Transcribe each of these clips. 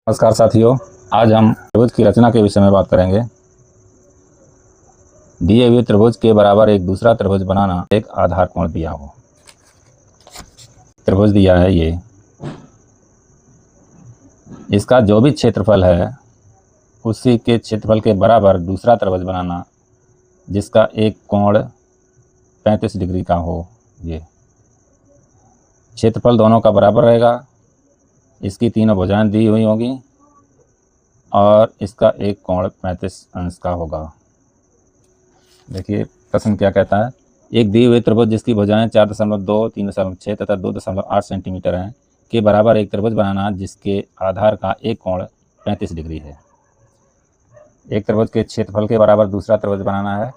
नमस्कार साथियों, आज हम त्रिभुज की रचना के विषय में बात करेंगे। दिए हुए त्रिभुज के बराबर एक दूसरा त्रिभुज बनाना, एक आधार कोण दिया हो। त्रिभुज दिया है ये, इसका जो भी क्षेत्रफल है उसी के क्षेत्रफल के बराबर दूसरा त्रिभुज बनाना जिसका एक कोण 35 डिग्री का हो। ये क्षेत्रफल दोनों का बराबर रहेगा, इसकी तीनों भुजाएं दी हुई होंगी और इसका एक कोण 35 अंश का होगा। देखिए प्रश्न क्या कहता है। एक दिए हुए त्रिभुज जिसकी भुजाएं 4.2, 3.6 तथा 2.8 सेंटीमीटर हैं के बराबर एक त्रिभुज बनाना जिसके आधार का एक कोण 35 डिग्री है। एक त्रिभुज के क्षेत्रफल के बराबर दूसरा त्रिभुज बनाना है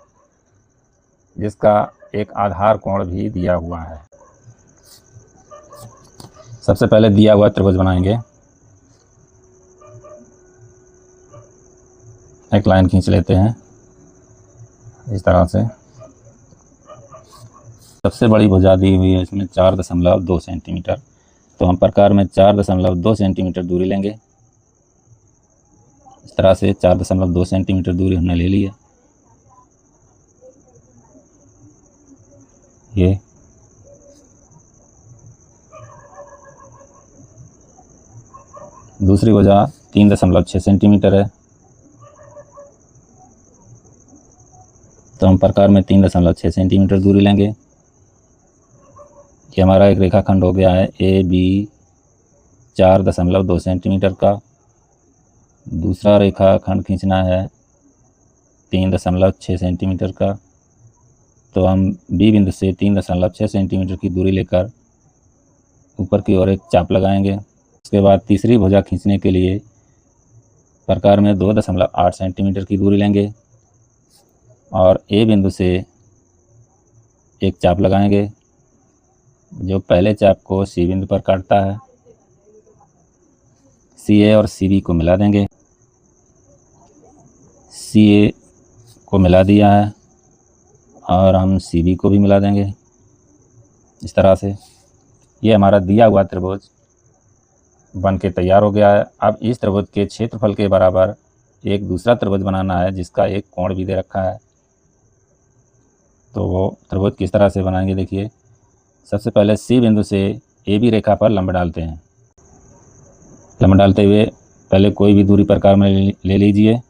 जिसका एक आधार कोण भी दिया हुआ है। सबसे पहले दिया हुआ त्रिभुज बनाएंगे। एक लाइन खींच लेते हैं इस तरह से। सबसे बड़ी भुजा दी हुई है इसमें 4.2 सेंटीमीटर, तो हम प्रकार में 4.2 सेंटीमीटर दूरी लेंगे। इस तरह से 4.2 सेंटीमीटर दूरी हमने ले ली है। ये दूसरी भुजा 3.6 सेंटीमीटर है, तो हम प्रकार में 3.6 सेंटीमीटर दूरी लेंगे। ये हमारा एक रेखाखंड हो गया है ए बी 4.2 सेंटीमीटर का। दूसरा रेखाखंड खींचना है 3.6 सेंटीमीटर का, तो हम बी बिंदु से 3.6 सेंटीमीटर की दूरी लेकर ऊपर की ओर एक चाप लगाएंगे। उसके बाद तीसरी भुजा खींचने के लिए प्रकार में 2.8 सेंटीमीटर की दूरी लेंगे और ए बिंदु से एक चाप लगाएंगे जो पहले चाप को सी बिंदु पर काटता है। सी ए और सी बी को मिला देंगे। सी ए को मिला दिया है और हम सी बी को भी मिला देंगे इस तरह से। ये हमारा दिया हुआ त्रिभुज बन के तैयार हो गया है। अब इस त्रिभुज के क्षेत्रफल के बराबर एक दूसरा त्रिभुज बनाना है जिसका एक कोण भी दे रखा है। तो वो त्रिभुज किस तरह से बनाएंगे देखिए। सबसे पहले सी बिंदु से ए बी रेखा पर लंब डालते हैं। लंब डालते हुए पहले कोई भी दूरी प्रकार में ले लीजिए।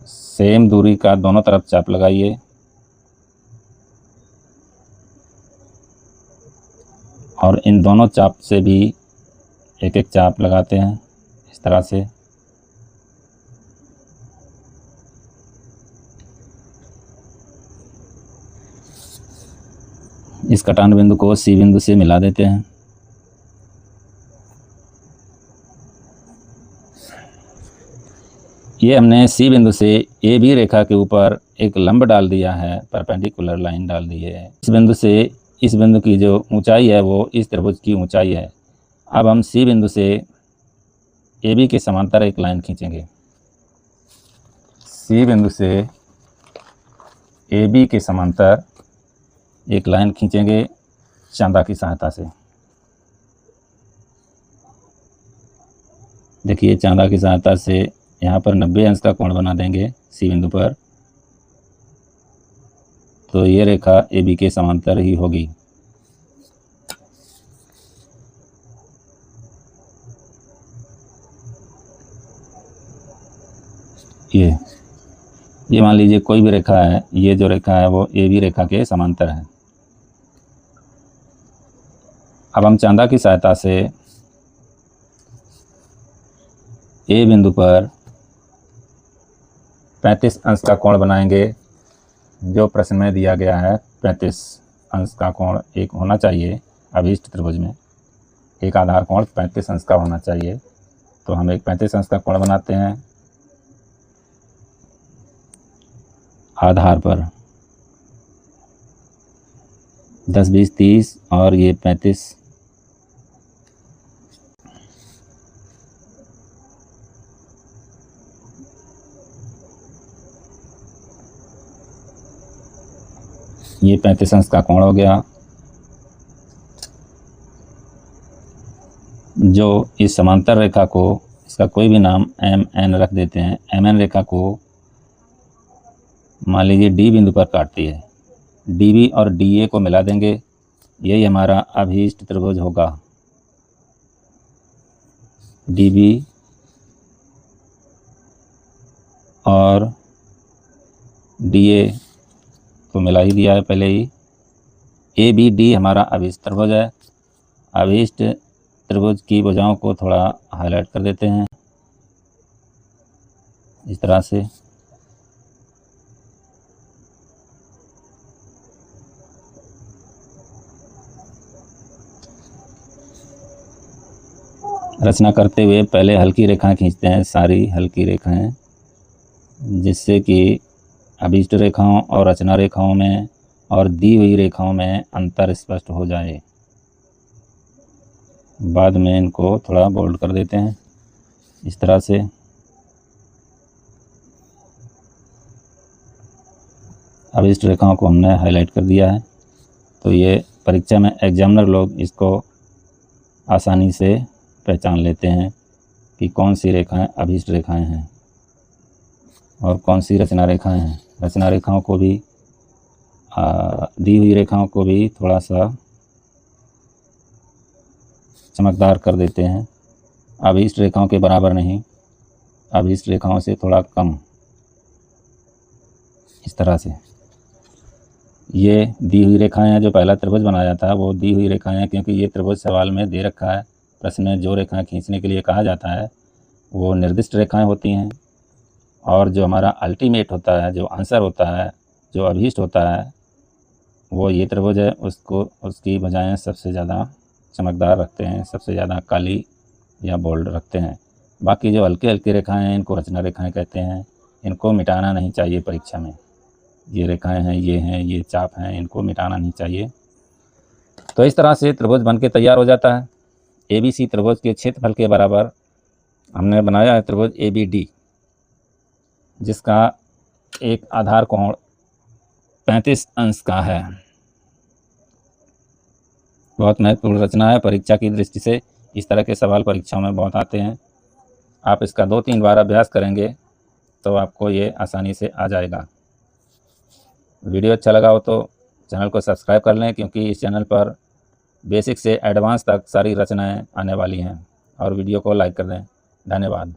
सेम दूरी का दोनों तरफ चाप लगाइए और इन दोनों चाप से भी एक एक चाप लगाते हैं इस तरह से। इस कटान बिंदु को सी बिंदु से मिला देते हैं। ये हमने सी बिंदु से ए बी रेखा के ऊपर एक लंब डाल दिया है, परपेंडिकुलर लाइन डाल दी है। इस बिंदु से इस बिंदु की जो ऊंचाई है वो इस त्रिभुज की ऊंचाई है। अब हम सी बिंदु से ए बी के समांतर एक लाइन खींचेंगे। सी बिंदु से ए बी के समांतर एक लाइन खींचेंगे चांदा की सहायता से। देखिए चांदा की सहायता से यहाँ पर 90 अंश का कोण बना देंगे सी बिंदु पर, तो ये रेखा ए बी के समांतर ही होगी। ये मान लीजिए कोई भी रेखा है, ये जो रेखा है वो ए बी रेखा के समांतर है। अब हम चांदा की सहायता से ए बिंदु पर 35 अंश का कोण बनाएंगे जो प्रश्न में दिया गया है। 35 अंश का कोण एक होना चाहिए। अभीष्ट त्रिभुज में एक आधार कोण 35 अंश का होना चाहिए, तो हम एक 35 अंश का कोण बनाते हैं आधार पर। 10, 20, 30 और ये 35। ये 35 अंश का कोण हो गया जो इस समांतर रेखा को, इसका कोई भी नाम MN रख देते हैं, MN रेखा को मान लीजिए D बिंदु पर काटती है, DB और DA को मिला देंगे, यही हमारा अभीष्ट त्रिभुज होगा। DB और DA को मिला ही दिया है पहले ही। ABD हमारा अभीष्ट त्रिभुज है। अभीष्ट त्रिभुज की भुजाओं को थोड़ा हाईलाइट कर देते हैं इस तरह से। रचना करते हुए पहले हल्की रेखाएं खींचते हैं, सारी हल्की रेखाएं, जिससे कि अभीष्ट रेखाओं और रचना रेखाओं में और दी हुई रेखाओं में अंतर स्पष्ट हो जाए। बाद में इनको थोड़ा बोल्ड कर देते हैं इस तरह से। अभीष्ट रेखाओं को हमने हाईलाइट कर दिया है, तो ये परीक्षा में एग्जामिनर लोग इसको आसानी से पहचान लेते हैं कि कौन सी रेखाएं अभीष्ट रेखाएं हैं और कौन सी रचना रेखाएं हैं। रचना रेखाओं को भी दी हुई रेखाओं को भी थोड़ा सा चमकदार कर देते हैं, अभीष्ट रेखाओं के बराबर नहीं, अभीष्ट रेखाओं से थोड़ा कम, इस तरह से। ये दी हुई रेखाएं हैं, जो पहला त्रिभुज बनाया था वो दी हुई रेखाएं हैं, क्योंकि ये त्रिभुज सवाल में दे रखा है। प्रश्न में जो रेखाएं खींचने के लिए कहा जाता है वो निर्दिष्ट रेखाएं होती हैं, और जो हमारा अल्टीमेट होता है, जो आंसर होता है, जो अभीष्ट होता है, वो ये त्रिभुज है। उसकी भुजाएं सबसे ज़्यादा चमकदार रखते हैं, सबसे ज़्यादा काली या बोल्ड रखते हैं। बाकी जो हल्की हल्की रेखाएं हैं इनको रचना रेखाएं कहते हैं। इनको मिटाना नहीं चाहिए परीक्षा में। ये रेखाएं हैं, ये चाप हैं, इनको मिटाना नहीं चाहिए। तो इस तरह से त्रिभुज बन के तैयार हो जाता है। ABC त्रिभुज के क्षेत्रफल के बराबर हमने बनाया है त्रिभुज ABD, जिसका एक आधार कोण 35 अंश का है। बहुत महत्वपूर्ण रचना है परीक्षा की दृष्टि से। इस तरह के सवाल परीक्षाओं में बहुत आते हैं। आप इसका 2-3 बार अभ्यास करेंगे तो आपको ये आसानी से आ जाएगा। वीडियो अच्छा लगा हो तो चैनल को सब्सक्राइब कर लें, क्योंकि इस चैनल पर बेसिक से एडवांस तक सारी रचनाएं आने वाली हैं। और वीडियो को लाइक कर दें। धन्यवाद।